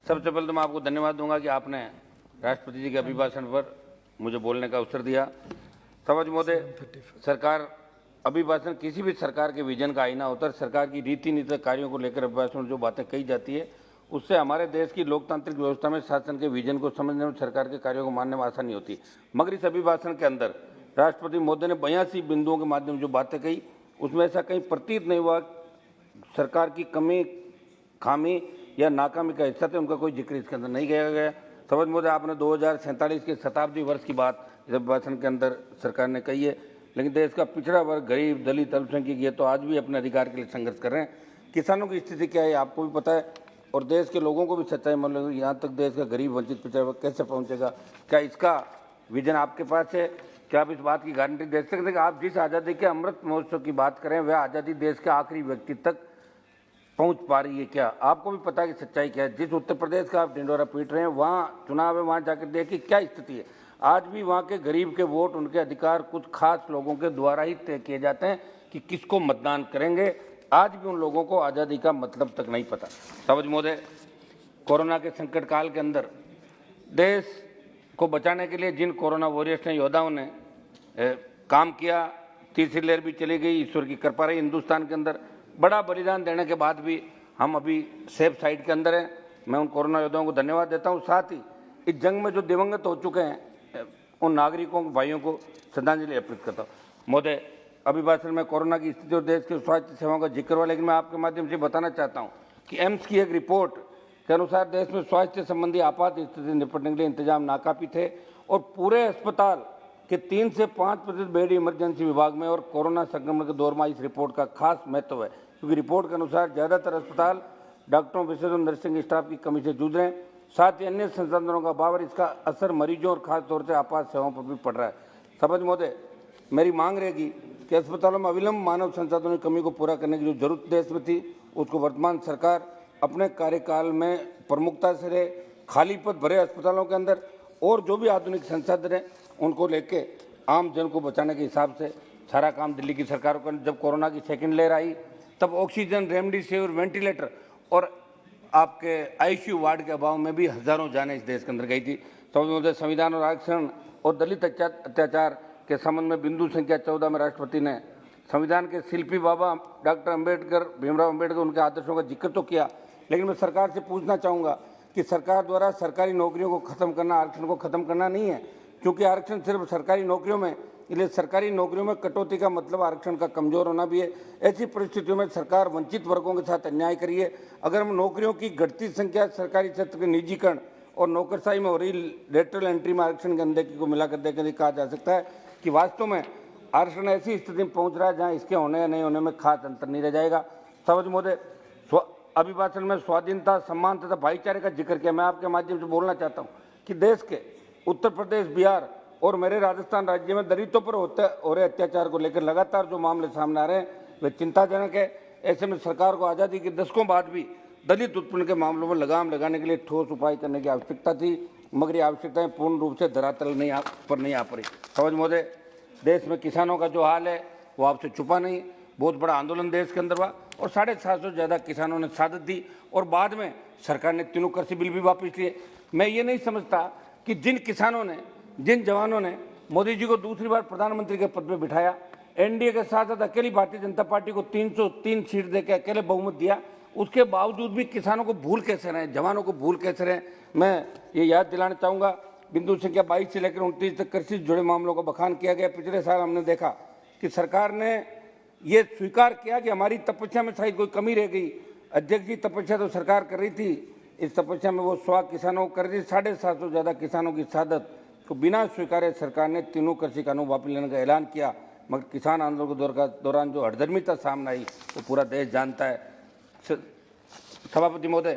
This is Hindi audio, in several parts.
सबसे पहले तो मैं आपको धन्यवाद दूंगा कि आपने राष्ट्रपति जी के अभिभाषण पर मुझे बोलने का अवसर दिया। समाज महोदय, सरकार अभिभाषण किसी भी सरकार के विजन का आईना होता है। सरकार की रीति नीति कार्यों को लेकर अभिभाषण में जो बातें कही जाती है उससे हमारे देश की लोकतांत्रिक व्यवस्था में शासन के विजन को समझने में, सरकार के कार्यों को मानने में आसानी होती है। मगर इस अभिभाषण के अंदर राष्ट्रपति महोदय ने 82 बिंदुओं के माध्यम से जो बातें कही उसमें ऐसा कहीं प्रतीत नहीं हुआ सरकार की कमी, खामी या नाकामी का हिस्सा थे, उनका कोई जिक्र इसके अंदर नहीं किया गया। समझ मुझे आपने 2047 के शताब्दी वर्ष की बात इस अभिभाषण के अंदर सरकार ने कही है, लेकिन देश का पिछड़ा वर्ग, गरीब, दलित, अल्पसंख्यक ये तो आज भी अपने अधिकार के लिए संघर्ष कर रहे हैं। किसानों की स्थिति क्या है आपको भी पता है और देश के लोगों को भी सच्चाई मालूम है। यहाँ तक देश का गरीब, वंचित, पिछड़ा वर्ग कैसे पहुँचेगा? क्या इसका विजन आपके पास है? क्या आप इस बात की गारंटी दे सकते हैं कि आप जिस आज़ादी के अमृत महोत्सव की बात करें वह आज़ादी देश के आखिरी व्यक्ति तक पहुंच पा रही है? क्या आपको भी पता है कि सच्चाई क्या है? जिस उत्तर प्रदेश का आप ढिंडोरा पीट रहे हैं वहाँ चुनाव है, वहाँ जाकर देखिए क्या स्थिति है। आज भी वहाँ के गरीब के वोट, उनके अधिकार कुछ खास लोगों के द्वारा ही तय किए जाते हैं कि किसको मतदान करेंगे। आज भी उन लोगों को आज़ादी का मतलब तक नहीं पता। समझ महोदय, कोरोना के संकट काल के अंदर देश को बचाने के लिए जिन कोरोना वॉरियर्स ने, योद्धाओं ने काम किया, तीसरी लहर भी चली गई, ईश्वर की कृपा रही हिंदुस्तान के अंदर, बड़ा बलिदान देने के बाद भी हम अभी सेफ साइड के अंदर हैं। मैं उन कोरोना योद्धाओं को धन्यवाद देता हूं। साथ ही इस जंग में जो दिवंगत हो चुके हैं उन नागरिकों भाइयों को श्रद्धांजलि अर्पित करता हूँ। महोदय, अभिभाषण में कोरोना की स्थिति और देश की स्वास्थ्य सेवाओं का जिक्र हुआ, लेकिन मैं आपके माध्यम से बताना चाहता हूँ कि एम्स की एक रिपोर्ट के अनुसार देश में स्वास्थ्य संबंधी आपात स्थिति से निपटने के लिए इंतजाम नाकाफी थे और पूरे अस्पताल के 3 से 5% बेड इमरजेंसी विभाग में और कोरोना संक्रमण के दौर में इस रिपोर्ट का खास महत्व है, क्योंकि रिपोर्ट के अनुसार ज़्यादातर अस्पताल डॉक्टरों, विशेषज्ञों, नर्सिंग स्टाफ की कमी से जूझ रहे हैं। साथ ही अन्य संसाधनों का अभाव और इसका असर मरीजों और खासतौर से आपात सेवाओं पर भी पड़ रहा है। समझ महोदय, मेरी मांग रहेगी कि अस्पतालों में अविलंब मानव संसाधनों की कमी को पूरा करने की जो जरूरत देश में थी उसको वर्तमान सरकार अपने कार्यकाल में प्रमुखता से रहे। खाली पद भरे अस्पतालों के अंदर और जो भी आधुनिक संसाधन हैं उनको लेके आम जन को बचाने के हिसाब से सारा काम दिल्ली की सरकार को। जब कोरोना की सेकेंड लहर आई तब ऑक्सीजन, रेमडेसिविर, वेंटिलेटर और आपके आईसीयू वार्ड के अभाव में भी हजारों जानें इस देश के अंदर गई थी। तो संविधान और आरक्षण और दलित अत्याचार के संबंध में बिंदु संख्या 14 में राष्ट्रपति ने संविधान के शिल्पी बाबा डॉक्टर अम्बेडकर, भीमराव अम्बेडकर, उनके आदर्शों का जिक्र तो किया, लेकिन मैं सरकार से पूछना चाहूँगा कि सरकार द्वारा सरकारी नौकरियों को खत्म करना, आरक्षण को खत्म करना नहीं है, क्योंकि आरक्षण सिर्फ सरकारी नौकरियों में, इसलिए सरकारी नौकरियों में कटौती का मतलब आरक्षण का कमजोर होना भी है। ऐसी परिस्थितियों में सरकार वंचित वर्गों के साथ अन्याय करिए। अगर हम नौकरियों की घटती संख्या, सरकारी क्षेत्र के निजीकरण और नौकरशाही में हो रही लेटरल एंट्री में आरक्षण की अनदेखी को मिलाकर देखें, कहा जा सकता है कि वास्तव में आरक्षण ऐसी स्थिति में पहुंच रहा है जहां इसके होने या नहीं होने में खास अंतर नहीं रह जाएगा। समझ महोदय, अभिभाषण में स्वाधीनता, सम्मान तथा भाईचारे का जिक्र किया। मैं आपके माध्यम से बोलना चाहता हूँ कि देश के उत्तर प्रदेश, बिहार और मेरे राजस्थान राज्य में दलितों पर हो रहे अत्याचार को लेकर लगातार जो मामले सामने आ रहे हैं वे चिंताजनक है। ऐसे में सरकार को आज़ादी के दशकों बाद भी दलित उत्पीड़न के मामलों में लगाम लगाने के लिए ठोस उपाय करने की आवश्यकता थी, मगर ये आवश्यकताएं पूर्ण रूप से धरातल नहीं आ पड़ी। समझ महोदय, देश में किसानों का जो हाल है वो आपसे छुपा नहीं। बहुत बड़ा आंदोलन देश के अंदर हुआ और 750 से ज़्यादा किसानों ने शहादत दी और बाद में सरकार ने तीनों कृषि बिल भी वापस लिए। मैं ये नहीं समझता कि जिन किसानों ने, जिन जवानों ने मोदी जी को दूसरी बार प्रधानमंत्री के पद पर बिठाया, एनडीए के साथ साथ अकेली भारतीय जनता पार्टी को 303 सीट देकर अकेले बहुमत दिया, उसके बावजूद भी किसानों को भूल कैसे रहे, जवानों को भूल कैसे रहे? मैं ये याद दिलाना चाहूँगा, बिंदु संख्या 22 से लेकर 29 तक कृषि से जुड़े मामलों का बखान किया गया। पिछले साल हमने देखा कि सरकार ने ये स्वीकार किया कि हमारी तपस्या में शायद कोई कमी रह गई। अध्यक्ष जी, तपस्या तो सरकार कर रही थी, इस तपस्या में वो स्वाग किसानों को कर रही थी। 750 से ज़्यादा किसानों की शहादत को बिना स्वीकारे सरकार ने तीनों कृषि कानून वापस लेने का ऐलान किया, मगर किसान आंदोलन के दौरान जो हठधर्मिता सामने आई वो पूरा देश जानता है। सभापति महोदय,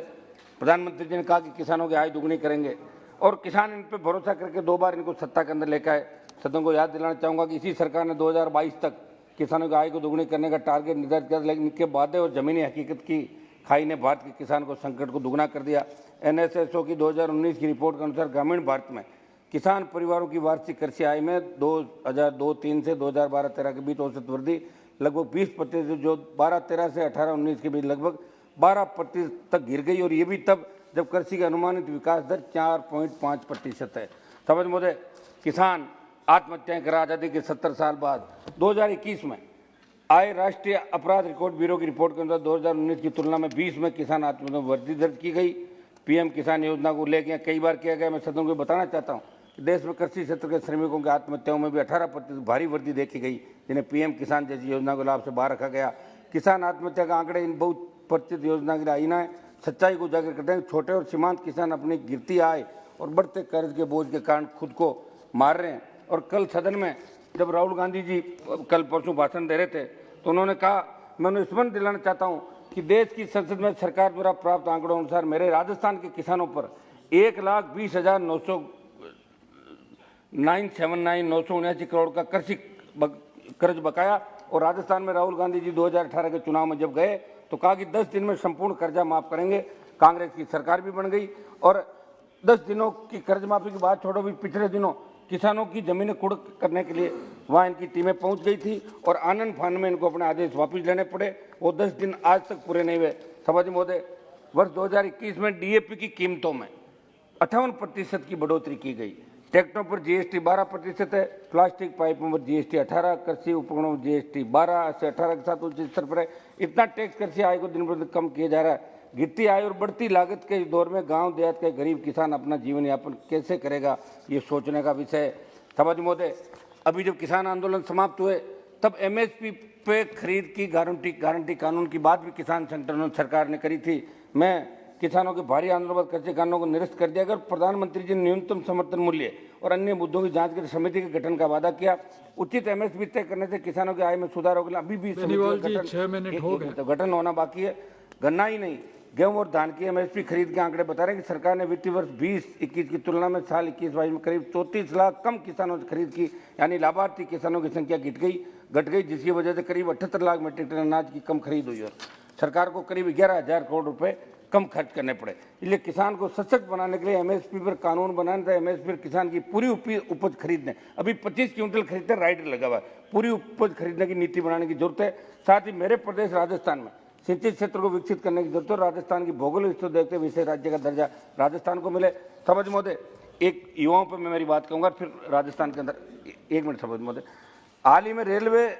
प्रधानमंत्री जी ने कहा कि किसानों की आय दुगनी करेंगे और किसान इन पर भरोसा करके 2 बार इनको सत्ता के अंदर लेकर आए। सदन को याद दिलाना चाहूँगा कि इसी सरकार ने 2022 तक किसानों की आय को दुगनी करने का टारगेट निर्धारित किया, लेकिन इनके वादे और जमीनी हकीकत की खाई ने भारत के किसान को संकट को दुगना कर दिया। NSSO की 2019 की रिपोर्ट के अनुसार ग्रामीण भारत में किसान परिवारों की वार्षिक कृषि आय में 2002-03 से 2012-13 के बीच औसत वृद्धि लगभग 20%, जो 12-13 से 18-19 के बीच लगभग 12% तक गिर गई, और ये भी तब जब कृषि की अनुमानित विकास दर 4.5% है। समझ महोदय, किसान आत्महत्याएं कर आजादी के 70 साल बाद 2021 में आए राष्ट्रीय अपराध रिकॉर्ड ब्यूरो की रिपोर्ट के अनुसार 2019 की तुलना में 20 में किसान आत्महत्या में वृद्धि दर्ज की गई। पीएम किसान योजना को लेकर कई बार किया गया। मैं सदन को बताना चाहता हूं कि देश में कृषि क्षेत्र के श्रमिकों की आत्महत्याओं में भी 18% भारी वृद्धि देखी गई, जिन्हें पीएम किसान जैसी योजना को लाभ से बाहर रखा गया। किसान आत्महत्या का आंकड़े इन बहुत प्रतिशत योजना के लिए आईना है, सच्चाई को उजागर करते हैं। छोटे और सीमांत किसान अपनी गिरती आय और बढ़ते कर्ज के बोझ के कारण खुद को मार रहे हैं। और कल सदन में जब राहुल गांधी जी कल परसों भाषण दे रहे थे तो उन्होंने कहा, मैं उन्हें स्मरण दिलाना चाहता हूं कि देश की संसद में सरकार द्वारा प्राप्त आंकड़ों अनुसार मेरे राजस्थान के किसानों पर 1,20,979 करोड़ का कृषि कर्ज बकाया। और राजस्थान में राहुल गांधी जी 2018 के चुनाव में जब गए तो कहा कि 10 दिन में संपूर्ण कर्जा माफ करेंगे। कांग्रेस की सरकार भी बन गई और 10 दिनों की कर्ज माफी की बात छोड़ो, भी पिछले दिनों किसानों की जमीनें कुर्क करने के लिए वहां इनकी टीमें पहुंच गई थी और आनंद फान में इनको अपने आदेश वापस लेने पड़े। वो 10 दिन आज तक पूरे नहीं हुए। सभापति महोदय, वर्ष 2021 में डीएपी की कीमतों में 58% की बढ़ोतरी की गई। ट्रैक्टरों पर जीएसटी 12% है, प्लास्टिक पाइपों पर जीएसटी 18, कृषि उपकरणों पर जीएसटी 12 से 18 के साथ उच्च स्तर पर है। इतना टैक्स कृषि आय को दिन ब दिन कम किया जा रहा है। गिरती आय और बढ़ती लागत के इस दौर में गांव देहात के गरीब किसान अपना जीवन यापन कैसे करेगा, ये सोचने का विषय है। सभापति महोदय, अभी जब किसान आंदोलन समाप्त हुए तब एमएसपी पे खरीद की गारंटी कानून की बात भी किसान संगठनों सरकार ने करी थी। मैं किसानों के भारी आंदोलन पर कृषि कानूनों को निरस्त कर दिया। अगर प्रधानमंत्री जी ने न्यूनतम समर्थन मूल्य और अन्य मुद्दों की जांच के लिए समिति के गठन का वादा किया। उचित एमएसपी तय करने से किसानों की आय में सुधार होगा। अभी भी गठन होना बाकी है। गन्ना ही नहीं, गेहूं और धान की एमएसपी खरीद के आंकड़े बता रहे हैं कि सरकार ने वित्तीय वर्ष 20-21 की तुलना में साल 21-22 में करीब 34 लाख कम किसानों से खरीद की, यानी लाभार्थी किसानों की संख्या घट गई, जिसकी वजह से करीब 78 लाख मीट्रिक टन अनाज की कम खरीद हुई और सरकार को करीब 11,000 करोड़ रुपए कम खर्च करने पड़े। इसलिए किसान को सशक्त बनाने के लिए एमएसपी पर कानून बनाने था। एमएसपी पर किसान की पूरी उपज खरीदने, अभी 25 क्विंटल खरीदते राइडर लगा हुआ है, पूरी उपज खरीदने की नीति बनाने की जरूरत है। साथ ही मेरे प्रदेश राजस्थान में सिंचित क्षेत्र को विकसित करने की जरूरत है। राजस्थान की भौगोलिक स्थिति देखते हुए विशेष राज्य का दर्जा राजस्थान को मिले। सभापति महोदय, एक युवाओं पर मैं मेरी बात कहूँगा, फिर राजस्थान के अंदर 1 मिनट। सभापति महोदय, हाल ही में रेलवे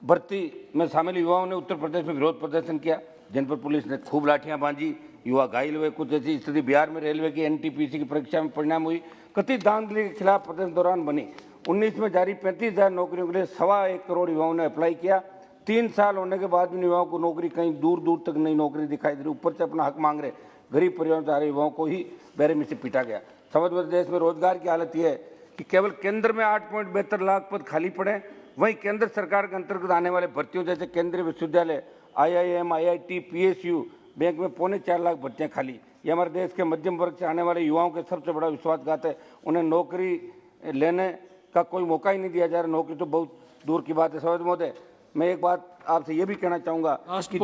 भर्ती में शामिल युवाओं ने उत्तर प्रदेश में विरोध प्रदर्शन किया, जिन पर पुलिस ने खूब लाठियां बांधी, युवा घायल हुए। कुछ ऐसी स्थिति बिहार में रेलवे की एनटीपीसी की परीक्षा में परिणाम हुई। कथित धांधली के खिलाफ प्रदर्शन दौरान बनी। 19 में जारी 35,000 नौकरियों के लिए 1.25 करोड़ युवाओं ने अप्लाई किया। 3 साल होने के बाद भी युवाओं को नौकरी कहीं दूर दूर तक नई नौकरी दिखाई दे रही। ऊपर से अपना हक मांग रहे गरीब परिवारों से आ रहे युवाओं को ही बेरहमी से पीटा गया। समग्र देश में रोजगार की हालत यह है कि केवल केंद्र में 8.72 लाख पद खाली पड़े, वहीं केंद्र सरकार के अंतर्गत आने वाले भर्तियों जैसे केंद्रीय विश्वविद्यालय, आईआईएम, आईआईटी, पीएसयू, बैंक में 4.25 लाख भर्तियां खाली। ये हमारे देश के मध्यम वर्ग से आने वाले युवाओं के सबसे बड़ा विश्वासघात है। उन्हें नौकरी लेने का कोई मौका ही नहीं दिया जा रहा। नौकरी तो बहुत दूर की बात है। सभापति महोदय, मैं एक बात आपसे ये भी कहना चाहूंगा कि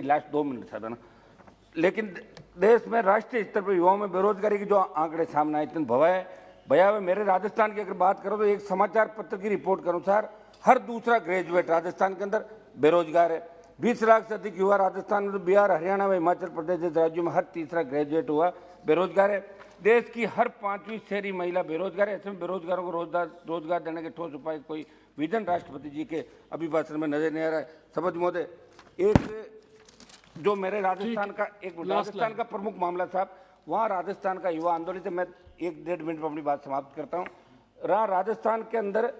लास्ट 2 मिनट था ना, लेकिन देश में राष्ट्रीय स्तर पर युवाओं में बेरोजगारी के जो आंकड़े सामने आए इतने भयावह। मेरे राजस्थान की अगर बात करो तो एक समाचार पत्र की रिपोर्ट के अनुसार हर दूसरा ग्रेजुएट राजस्थान के अंदर बेरोजगार है। 20 लाख से अधिक युवा राजस्थान में, तो बिहार, हरियाणा व हिमाचल प्रदेश जैसे राज्यों में हर तीसरा ग्रेजुएट हुआ बेरोजगार है। देश की हर 5वीं शहरी महिला बेरोजगार है। ऐसे में बेरोजगारों को रोजगार देने के ठोस उपाय कोई विजन राष्ट्रपति जी के अभिभाषण में नजर नहीं आ रहा है। सभापति महोदय, एक जो मेरे राजस्थान का प्रमुख मामला साहब, वहाँ राजस्थान का युवा आंदोलन, मैं 1-1.5 मिनट में अपनी बात समाप्त करता हूँ। राजस्थान के अंदर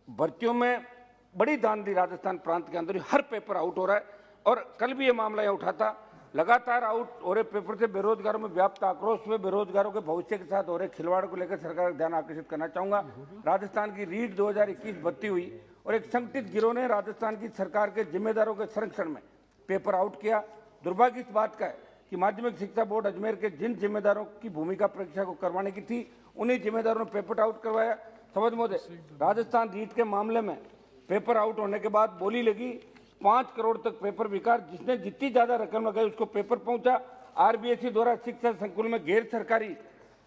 भर्तियों में बड़ी धांधली, राजस्थान प्रांत के अंदर हर पेपर आउट हो रहा है। और कल भी ये मामला यहाँ उठा था। लगातार आउट हो रहे पेपर से बेरोजगारों में व्याप्त आक्रोश हुए। बेरोजगारों के भविष्य के साथ हो रहे खिलवाड़ को लेकर सरकार का ध्यान आकर्षित करना चाहूंगा। राजस्थान की रीट 2021 भर्ती हुई और एक संगठित गिरोह ने राजस्थान की सरकार के जिम्मेदारों के संरक्षण में पेपर आउट किया। दुर्भाग्य इस बात का है कि माध्यमिक शिक्षा बोर्ड अजमेर के जिन जिम्मेदारों की भूमिका परीक्षा को करवाने की थी, उन्हीं जिम्मेदारों ने पेपर आउट करवाया। समझ महोदय, राजस्थान रीट के मामले में पेपर आउट होने के बाद बोली लगी 5 करोड़ तक पेपर बिका। जिसने जितनी ज्यादा रकम लगाई उसको पेपर पहुंचा। आरबीएसई द्वारा शिक्षा संकुल में गैर सरकारी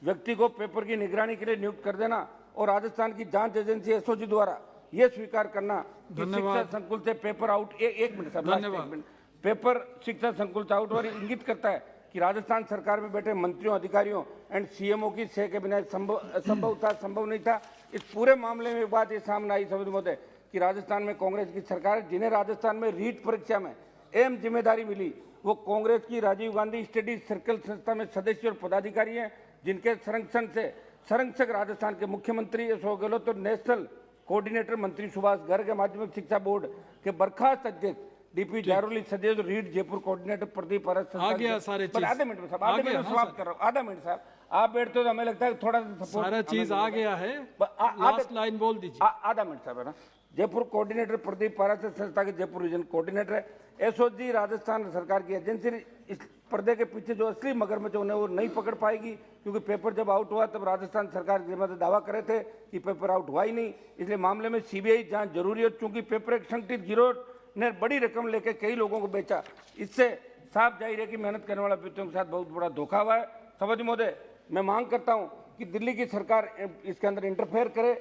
व्यक्ति को पेपर की निगरानी के लिए नियुक्त कर देना और राजस्थान की जांच एजेंसी एसओजी द्वारा यह स्वीकार करना कि शिक्षा संकुल से पेपर आउट, एक मिनट, पेपर शिक्षा संकुल से आउट और इंगित करता है कि राजस्थान सरकार में बैठे मंत्रियों, अधिकारियों एंड सीएमओ की सह के बिना संभव नहीं था। इस पूरे मामले में एक बात ये सामने आई सभी महोदय कि राजस्थान में कांग्रेस की सरकार है, जिन्हें राजस्थान में रीट परीक्षा में अहम जिम्मेदारी मिली, वो कांग्रेस की राजीव गांधी स्टडी सर्कल संस्था में सदस्य और पदाधिकारी हैं, जिनके संरक्षक राजस्थान के मुख्यमंत्री अशोक गहलोत और नेशनल कोऑर्डिनेटर मंत्री सुभाष गर्ग, माध्यमिक शिक्षा बोर्ड के बर्खास्त अध्यक्ष डीपी जारोली, सदैव रीट जयपुर कोऑर्डिनेटर प्रदीप परस। आधे मिनट में साहब, आधे मिनट में समाप्त कर रहा हूँ, आधा मिनट साहब। आप बैठते हो तो हमें लगता है थोड़ा सारा चीज आ गया है, लास्ट लाइन बोल दीजिए। आधा मिनट साहब, है ना। जयपुर कोऑर्डिनेटर प्रदीप पारा से संस्था के जयपुर रीजन कोऑर्डिनेटर है। एसओजी राजस्थान सरकार की एजेंसी इस पर्दे के पीछे जो असली मगरमच्छ उन्हें वो नहीं पकड़ पाएगी, क्योंकि पेपर जब आउट हुआ तब राजस्थान सरकार के दावा करे थे कि पेपर आउट हुआ ही नहीं। इसलिए मामले में सीबीआई जांच जरूरी है, चूंकि पेपर एक संगठित गिरोह ने बड़ी रकम लेकर कई लोगों को बेचा। इससे साफ जाहिर है कि मेहनत करने वाले व्यक्तियों के साथ बहुत बड़ा धोखा हुआ है। सभापति महोदय, मैं मांग करता हूं कि दिल्ली की सरकार इसके अंदर इंटरफेयर करे,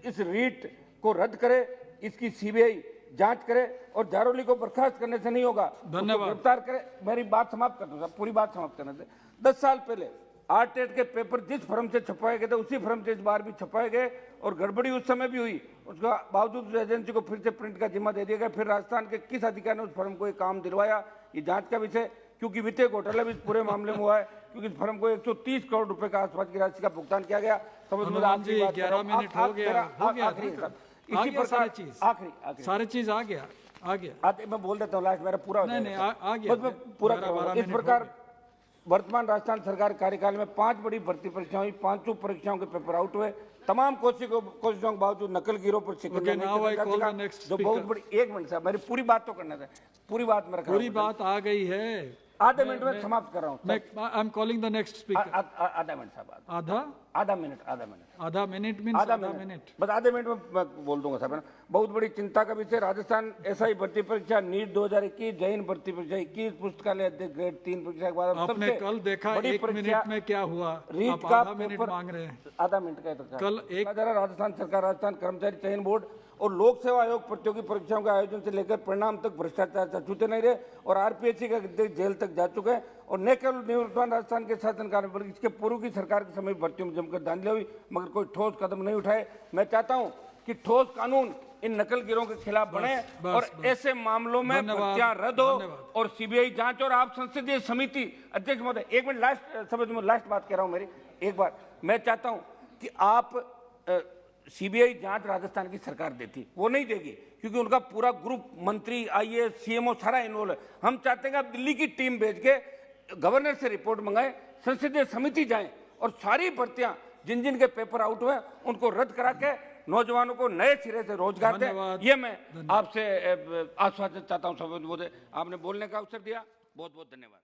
इस रीट को रद्द करे, इसकी सीबीआई जांच करे और जारोली को बर्खास्त करने से नहीं होगा, धन्यवाद, गिरफ्तार करे। मेरी बात समाप्त कर दूं, पूरी बात समाप्त करने से। 10 साल पहले आरटेट के पेपर जिस फर्म से छपवाए गए थे उसी फर्म से इस बार भी छपवाए गए और गड़बड़ी उस समय भी हुई, उसके बावजूद उस एजेंसी को फिर से प्रिंट का जिम्मा दे दिया गया। फिर राजस्थान के किस अधिकारी ने उस फर्म को ये काम दिलवाया, ये जांच का विषय, क्योंकि वित्तीय घोटाला भी इस पूरे मामले में हुआ है, क्योंकि इस फर्म को 130 करोड़ रुपए का आसपास की राशि का भुगतान किया गया। जी 11 मिनट हो गया इसी प्रकार आखिरी सारी चीज आ गया मैं बोल देता हूँ, लास्ट मेरा पूरा नहीं आ गया, पूरा करूंगा। इस प्रकार वर्तमान राजस्थान सरकार कार्यकाल में 5 बड़ी भर्ती परीक्षाएं हुई, 5 परीक्षाओं के पेपर आउट हुए। तमाम कोशिशों के बावजूद नकल गिरोह पर जो बहुत बड़ी। एक मिनट साहब, मेरी पूरी बात तो करना था, पूरी बात मेरा पूरी बात आ गई है, आधे मिनट में समाप्त कर रहा हूँ। I am calling the next speaker. आधा मिनट साहब, आधा मिनट बस आधे मिनट में मैं बोल दूंगा साहब। बहुत बड़ी चिंता का विषय राजस्थान एसआई भर्ती परीक्षा, नीट 2021, जैन भर्ती परीक्षा 21, पुस्तकालय अध्यक्ष ग्रेड 3 परीक्षा के बाद आपने कल देखा 1 मिनट में क्या हुआ, रीट का पेपर मांग रहे हैं। आधा मिनट का तो कल एक राजस्थान सरकार, राजस्थान कर्मचारी चयन बोर्ड और लोक सेवा आयोग प्रतियोगी परीक्षाओं के आयोजन से लेकर परिणाम तक भ्रष्टाचार छूते नहीं रहे और आरपीएससी का जेल तक जा चुके हैं। और न केवल निवर्तमान राजस्थान के शासनकाल में बल्कि इसके पूर्व की सरकार के समय भर्तियों में जमकर धांधली हुई, मगर कोई ठोस कदम नहीं उठाए। मैं चाहता हूं कि ठोस कानून इन नकल गिरोह के खिलाफ बने और ऐसे मामलों में भर्तियां रद्द हो और सीबीआई जांच। और आप संसदीय समिति अध्यक्ष महोदय, एक मिनट, लास्ट बात कह रहा हूं मेरी, एक बार मैं चाहता हूं कि आप सीबीआई जांच राजस्थान की सरकार देती, वो नहीं देगी, क्योंकि उनका पूरा ग्रुप मंत्री, आईएएस, सीएमओ सारा इन्वॉल्व है। हम चाहते हैं कि आप दिल्ली की टीम भेज के गवर्नर से रिपोर्ट मंगाएं, संसदीय समिति जाएं और सारी भर्तियां जिन जिन के पेपर आउट हुए उनको रद्द करा के नौजवानों को नए सिरे से रोजगार दें। ये मैं आपसे आश्वासन चाहता हूं। आपने बोलने का अवसर दिया, बहुत बहुत धन्यवाद।